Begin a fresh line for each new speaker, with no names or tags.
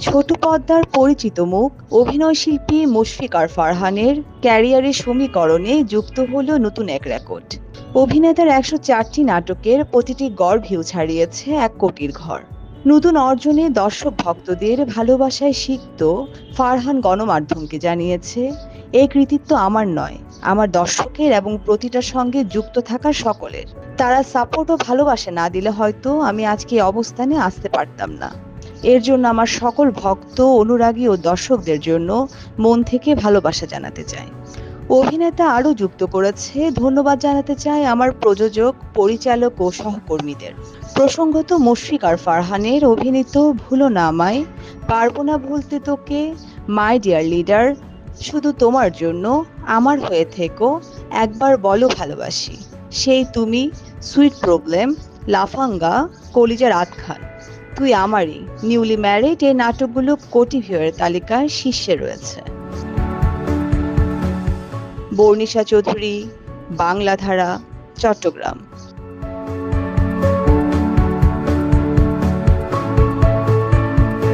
ছোট পর্দার পরিচিত মুখ অভিনয়শিল্পী মুশফিকার ফারহানের ক্যারিয়ারের সমীকরণে যুক্ত হলো নতুন এক রেকর্ড। অভিনেতার ১০৪টি নাটকের প্রতিটি গড় ভিউ ছাড়িয়েছে ১ কোটির ঘর। নতুন অর্জনে দর্শক ভক্তদের ভালোবাসায় সিক্ত ফারহান গণমাধ্যমকে জানিয়েছে, এই কৃতিত্ব আমার নয়, আমার দর্শকের এবং প্রতিটার সঙ্গে যুক্ত থাকা সকলের। তারা সাপোর্ট ও ভালোবাসা না দিলে হয়তো আমি আজকে এই অবস্থানে আসতে পারতাম না। এর জন্য আমার সকল ভক্ত, অনুরাগী ও দর্শকদের জন্য মন থেকে ভালোবাসা জানাতে চাই। অভিনেতা আরও যুক্ত করেছে, ধন্যবাদ জানাতে চাই আমার প্রযোজক, পরিচালক ও সহকর্মীদের। প্রসঙ্গত মুশফিকার ফারহানের অভিনীত ভুলো না আমায়, পারবো না ভুলতে তোকে, মাই ডিয়ার লিডার, শুধু তোমার জন্য, আমার হয়ে থেকো, একবার বলো ভালোবাসি, সেই তুমি, সুইট প্রবলেম, লাফাঙ্গা, কলিজার আধখান, তুই আমারই, নিউলি ম্যারিড এই নাটকগুলো কোটি ভিউয়ের তালিকায় শীর্ষে রয়েছে। বর্ণিশা চৌধুরী, বাংলাধারা, চট্টগ্রাম।